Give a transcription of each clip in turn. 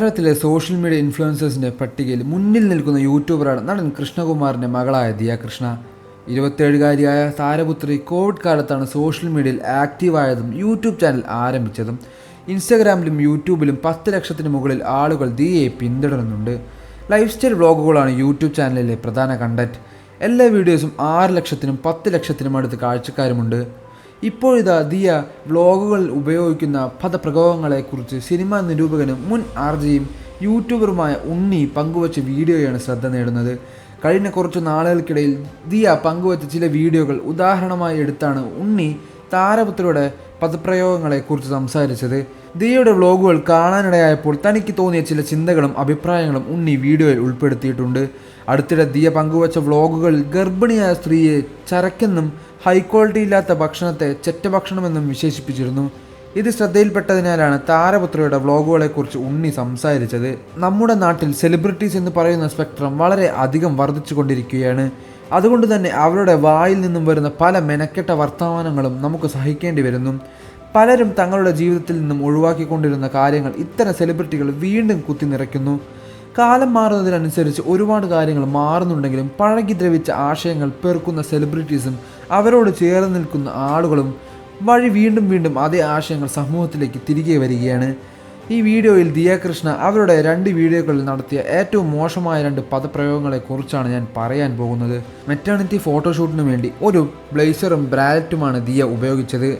കേരളത്തിലെ social media ഇൻഫ്ലുവൻസേഴ്സിൻ്റെ പട്ടികയിൽ മുന്നിൽ നിൽക്കുന്ന യൂട്യൂബറാണ് നടൻ കൃഷ്ണകുമാറിൻ്റെ മകളായ ദിയ കൃഷ്ണ. 27-കാരിയായ താരപുത്രി കോവിഡ് കാലത്താണ് സോഷ്യൽ മീഡിയയിൽ ആക്റ്റീവായതും യൂട്യൂബ് ചാനൽ ആരംഭിച്ചതും. ഇൻസ്റ്റാഗ്രാമിലും യൂട്യൂബിലും 10 ലക്ഷത്തിന് മുകളിൽ ആളുകൾ ദിയയെ പിന്തുടരുന്നുണ്ട്. ലൈഫ് സ്റ്റൈൽ വ്ളോഗുകളാണ് യൂട്യൂബ് ചാനലിലെ പ്രധാന കണ്ടന്റ്. എല്ലാ വീഡിയോസും 6 ലക്ഷത്തിനും 10 ലക്ഷത്തിനും അടുത്ത് കാഴ്ചക്കാരുമുണ്ട്. ഇപ്പോഴിതാ ദിയ വ്ളോഗുകളിൽ ഉപയോഗിക്കുന്ന പദപ്രയോഗങ്ങളെക്കുറിച്ച് സിനിമാ നിരൂപകനും മുൻ ആർജയും യൂട്യൂബറുമായ ഉണ്ണി പങ്കുവച്ച വീഡിയോയാണ് ശ്രദ്ധ നേടുന്നത്. കഴിഞ്ഞ കുറച്ചു നാളുകൾക്കിടയിൽ ദിയ പങ്കുവച്ച ചില വീഡിയോകൾ ഉദാഹരണമായി എടുത്താണ് ഉണ്ണി താരപുത്രിയുടെ പദപ്രയോഗങ്ങളെക്കുറിച്ച് സംസാരിച്ചത്. ദിയയുടെ വ്ളോഗുകൾ കാണാനിടയായപ്പോൾ തനിക്ക് തോന്നിയ ചില ചിന്തകളും അഭിപ്രായങ്ങളും ഉണ്ണി വീഡിയോയിൽ ഉൾപ്പെടുത്തിയിട്ടുണ്ട്. അടുത്തിടെ ദിയ പങ്കുവച്ച വ്ളോഗുകളിൽ ഗർഭിണിയായ സ്ത്രീയെ ചരക്കെന്നും ഹൈ ക്വാളിറ്റി ഇല്ലാത്ത ഭക്ഷണത്തെ ചെറ്റഭക്ഷണമെന്നും വിശേഷിപ്പിച്ചിരുന്നു. ഇത് ശ്രദ്ധയിൽപ്പെട്ടതിനാലാണ് താരപുത്രിയുടെ വ്ളോഗുകളെക്കുറിച്ച് ഉണ്ണി സംസാരിച്ചത്. നമ്മുടെ നാട്ടിൽ സെലിബ്രിറ്റീസ് എന്ന് പറയുന്ന സ്പെക്ട്രം വളരെ അധികം വർദ്ധിച്ചു കൊണ്ടിരിക്കുകയാണ്. അതുകൊണ്ട് തന്നെ അവരുടെ വായിൽ നിന്നും വരുന്ന പല മെനക്കെട്ട വർത്തമാനങ്ങളും നമുക്ക് സഹിക്കേണ്ടി വരുന്നു. പലരും തങ്ങളുടെ ജീവിതത്തിൽ നിന്നും ഒഴിവാക്കിക്കൊണ്ടിരുന്ന കാര്യങ്ങൾ ഇത്തരം സെലിബ്രിറ്റികൾ വീണ്ടും കുത്തി നിറയ്ക്കുന്നു. കാലം മാറുന്നതിനനുസരിച്ച് ഒരുപാട് കാര്യങ്ങൾ മാറുന്നുണ്ടെങ്കിലും പഴകി ദ്രവിച്ച ആശയങ്ങൾ പേർക്കുന്ന സെലിബ്രിറ്റീസും അവരോട് ചേർന്ന് നിൽക്കുന്ന ആളുകളും വഴി വീണ്ടും വീണ്ടും അതേ ആശയങ്ങൾ സമൂഹത്തിലേക്ക് തിരികെ വരികയാണ്. ഈ വീഡിയോയിൽ ദിയ കൃഷ്ണ അവരുടെ 2 വീഡിയോകളിൽ നടത്തിയ ഏറ്റവും മോശമായ 2 പദപ്രയോഗങ്ങളെക്കുറിച്ചാണ് ഞാൻ പറയാൻ പോകുന്നത്. മെറ്റേണിറ്റി ഫോട്ടോഷൂട്ടിന് വേണ്ടി ഒരു ബ്ലേസറും ബ്രാലറ്റുമാണ് ദിയ ഉപയോഗിച്ചത്.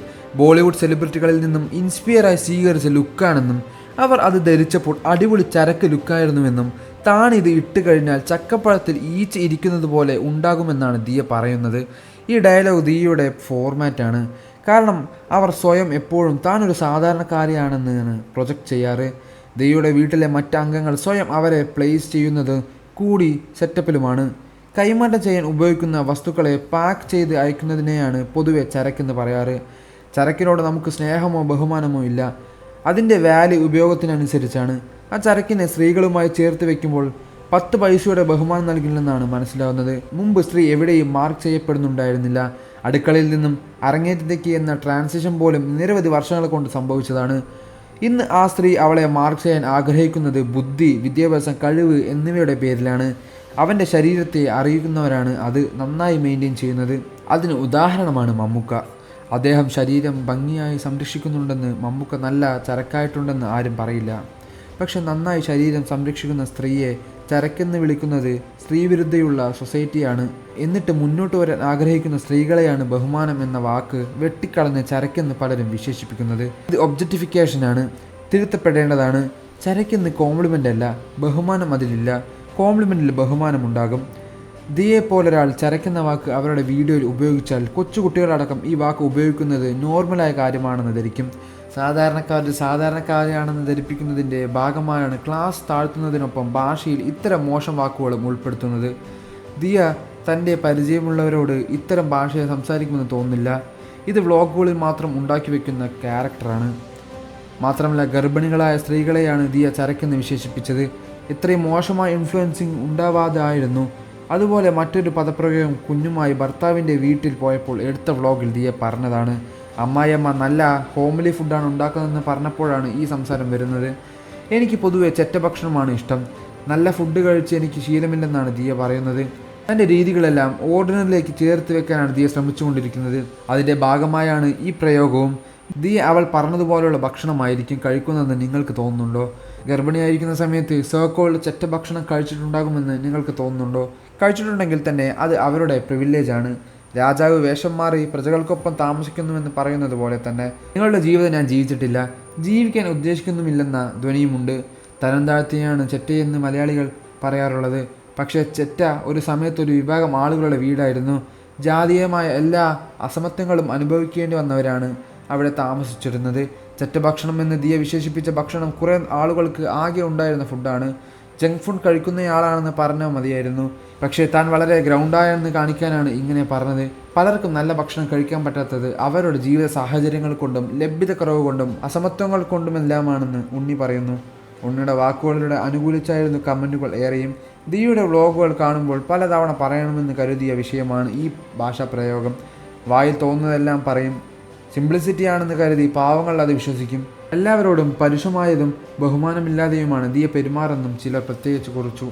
ബോളിവുഡ് സെലിബ്രിറ്റികളിൽ നിന്നും ഇൻസ്പയറായി സ്വീകരിച്ച ലുക്കാണെന്നും അവർ അത് ധരിച്ചപ്പോൾ അടിപൊളി ചരക്ക് ലുക്കായിരുന്നുവെന്നും താണിത് ഇട്ട് കഴിഞ്ഞാൽ ചക്കപ്പഴത്തിൽ ഈച്ച ഇരിക്കുന്നത് പോലെ ഉണ്ടാകുമെന്നാണ് ദിയ പറയുന്നത്. ഈ ഡയലോഗ് ദിയയുടെ ഫോർമാറ്റാണ്. കാരണം അവർ സ്വയം എപ്പോഴും താനൊരു സാധാരണക്കാരിയാണെന്നാണ് പ്രൊജക്റ്റ് ചെയ്യാറ്. ദിയയുടെ വീട്ടിലെ മറ്റ് അംഗങ്ങൾ സ്വയം അവരെ പ്ലേസ് ചെയ്യുന്നത് കൂടി സെറ്റപ്പിലുമാണ്. കൈമാറ്റം ചെയ്യാൻ ഉപയോഗിക്കുന്ന വസ്തുക്കളെ പാക്ക് ചെയ്ത് അയക്കുന്നതിനെയാണ് പൊതുവെ ചരക്കെന്ന് പറയാറ്. ചരക്കിനോട് നമുക്ക് സ്നേഹമോ ബഹുമാനമോ ഇല്ല. അതിൻ്റെ വാല്യൂ ഉപയോഗത്തിനനുസരിച്ചാണ്. ആ ചരക്കിനെ സ്ത്രീകളുമായി ചേർത്ത് വയ്ക്കുമ്പോൾ 10 പൈസയുടെ ബഹുമാനം നൽകില്ലെന്നാണ് മനസ്സിലാവുന്നത്. മുമ്പ് സ്ത്രീ എവിടെയും മാർക്ക് ചെയ്യപ്പെടുന്നുണ്ടായിരുന്നില്ല. അടുക്കളയിൽ നിന്നും അരങ്ങേറ്റത്തേക്ക് എന്ന ട്രാൻസിഷൻ പോലും നിരവധി വർഷങ്ങൾ കൊണ്ട് സംഭവിച്ചതാണ്. ഇന്ന് ആ സ്ത്രീ അവളെ മാർക്ക് ചെയ്യാൻ ആഗ്രഹിക്കുന്നത് ബുദ്ധി, വിദ്യാഭ്യാസം, കഴിവ് എന്നിവയുടെ പേരിലാണ്. അവൻ്റെ ശരീരത്തെ അറിയുന്നവരാണ് അത് നന്നായി മെയിൻറ്റെയിൻ ചെയ്യുന്നത്. അതിന് ഉദാഹരണമാണ് മമ്മൂക്ക. അദ്ദേഹം ശരീരം ഭംഗിയായി സംരക്ഷിക്കുന്നുണ്ടെന്ന്, മമ്മൂക്ക നല്ല ചരക്കായിട്ടുണ്ടെന്ന് ആരും പറയില്ല. പക്ഷെ നന്നായി ശരീരം സംരക്ഷിക്കുന്ന സ്ത്രീയെ ചരക്കെന്ന് വിളിക്കുന്നത് സ്ത്രീവിരുദ്ധയുള്ള സൊസൈറ്റിയാണ്. എന്നിട്ട് മുന്നോട്ട് വരാൻ ആഗ്രഹിക്കുന്ന സ്ത്രീകളെയാണ് ബഹുമാനം എന്ന വാക്ക് വെട്ടിക്കളഞ്ഞ് ചരക്കെന്ന് പലരും വിശേഷിപ്പിക്കുന്നത്. ഇത് ഒബ്ജക്റ്റിഫിക്കേഷനാണ്, തിരുത്തപ്പെടേണ്ടതാണ്. ചരക്കെന്ന് കോംപ്ലിമെൻ്റ് അല്ല, ബഹുമാനം അതിലില്ല. കോംപ്ലിമെൻറ്റിൽ ബഹുമാനമുണ്ടാകും. ദിയെപ്പോലൊരാൾ ചരക്കെന്ന വാക്ക് അവരുടെ വീഡിയോയിൽ ഉപയോഗിച്ചാൽ കൊച്ചുകുട്ടികളടക്കം ഈ വാക്ക് ഉപയോഗിക്കുന്നത് നോർമലായ കാര്യമാണെന്ന് ധരിക്കും. സാധാരണക്കാരെയാണെന്ന് ധരിപ്പിക്കുന്നതിൻ്റെ ഭാഗമായാണ് ക്ലാസ് താഴ്ത്തുന്നതിനൊപ്പം ഭാഷയിൽ ഇത്തരം മോശം വാക്കുകളും ഉൾപ്പെടുത്തുന്നത്. ദിയ തൻ്റെ പരിചയമുള്ളവരോട് ഇത്തരം ഭാഷയെ സംസാരിക്കുമെന്ന് തോന്നുന്നില്ല. ഇത് വ്ളോഗുകളിൽ മാത്രം ഉണ്ടാക്കി വയ്ക്കുന്ന ക്യാരക്ടറാണ്. മാത്രമല്ല ഗർഭിണികളായ സ്ത്രീകളെയാണ് ദിയ ചരക്കെന്ന് വിശേഷിപ്പിച്ചത്. ഇത്രയും മോശമായ ഇൻഫ്ലുവൻസിങ് ഉണ്ടാവാതായിരുന്നു. അതുപോലെ മറ്റൊരു പദപ്രയോഗം കുഞ്ഞുമായി ഭർത്താവിൻ്റെ വീട്ടിൽ പോയപ്പോൾ എടുത്ത വ്ളോഗിൽ ദിയ പറഞ്ഞതാണ്. അമ്മായിയമ്മ നല്ല ഹോംലി ഫുഡാണ് ഉണ്ടാക്കുന്നതെന്ന് പറഞ്ഞപ്പോഴാണ് ഈ സംസാരം വരുന്നത്. എനിക്ക് പൊതുവെ ചെറ്റഭക്ഷണമാണ് ഇഷ്ടം. നല്ല ഫുഡ് കഴിച്ച് എനിക്ക് ശീലമില്ലെന്നാണ് ദിയ പറയുന്നത്. തൻ്റെ രീതികളെല്ലാം ഓർഡിനറിലേക്ക് ചേർത്ത് വെക്കാനാണ് ദിയ ശ്രമിച്ചുകൊണ്ടിരിക്കുന്നത്. അതിൻ്റെ ഭാഗമായാണ് ഈ പ്രയോഗവും. ദിയ അവൾ പറഞ്ഞതുപോലെയുള്ള ഭക്ഷണമായിരിക്കും കഴിക്കുന്നതെന്ന് നിങ്ങൾക്ക് തോന്നുന്നുണ്ടോ? ഗർഭിണിയായിരിക്കുന്ന സമയത്ത് സോക്കോൾഡ് ചെറ്റഭക്ഷണം കഴിച്ചിട്ടുണ്ടാകുമെന്ന് നിങ്ങൾക്ക് തോന്നുന്നുണ്ടോ? കഴിച്ചിട്ടുണ്ടെങ്കിൽ തന്നെ അത് അവരുടെ പ്രിവിലേജാണ്. രാജാവ് വേഷം മാറി പ്രജകൾക്കൊപ്പം താമസിക്കുന്നുവെന്ന് പറയുന്നത് പോലെ തന്നെ നിങ്ങളുടെ ജീവിതം ഞാൻ ജീവിച്ചിട്ടില്ല, ജീവിക്കാൻ ഉദ്ദേശിക്കുന്നുമില്ലെന്ന ധ്വനിയുമുണ്ട്. തരം താഴ്ത്തിയാണ് ചെറ്റയെന്ന് മലയാളികൾ പറയാറുള്ളത്. പക്ഷേ ചെറ്റ ഒരു സമയത്തൊരു വിഭാഗം ആളുകളുടെ വീടായിരുന്നു. ജാതീയമായ എല്ലാ അസമത്വങ്ങളും അനുഭവിക്കേണ്ടി വന്നവരാണ് അവിടെ താമസിച്ചിരുന്നത്. ചെറ്റഭക്ഷണം എന്ന് ദിയ വിശേഷിപ്പിച്ച ഭക്ഷണം കുറേ ആളുകൾക്ക് ആകെ ഉണ്ടായിരുന്ന ഫുഡാണ്. ജങ്ക് ഫുഡ് കഴിക്കുന്നയാളാണെന്ന് പറഞ്ഞാൽ മതിയായിരുന്നു. പക്ഷേ താൻ വളരെ ഗ്രൗണ്ടായെന്ന് കാണിക്കാനാണ് ഇങ്ങനെ പറഞ്ഞത്. പലർക്കും നല്ല ഭക്ഷണം കഴിക്കാൻ പറ്റാത്തത് അവരുടെ ജീവിത സാഹചര്യങ്ങൾ കൊണ്ടും ലഭ്യതക്കുറവ് കൊണ്ടും അസമത്വങ്ങൾ കൊണ്ടുമെല്ലാമാണെന്ന് ഉണ്ണി പറയുന്നു. ഉണ്ണിയുടെ വാക്കുകളിലൂടെ അനുകൂലിച്ചായിരുന്നു കമൻറ്റുകൾ ഏറെയും. ദിയയുടെ വ്ളോഗുകൾ കാണുമ്പോൾ പലതവണ പറയണമെന്ന് കരുതിയ വിഷയമാണ് ഈ ഭാഷാപ്രയോഗം. വായിൽ തോന്നുന്നതെല്ലാം പറയും. സിംപ്ലിസിറ്റി ആണെന്ന് കരുതി പാവങ്ങൾ അത് വിശ്വസിക്കും. എല്ലാവരോടും പരുഷമായതും ബഹുമാനമില്ലാതെയുമാണ് ദിയ പെരുമാറെന്നും ചിലർ പ്രത്യേകിച്ച് കുറിച്ചു.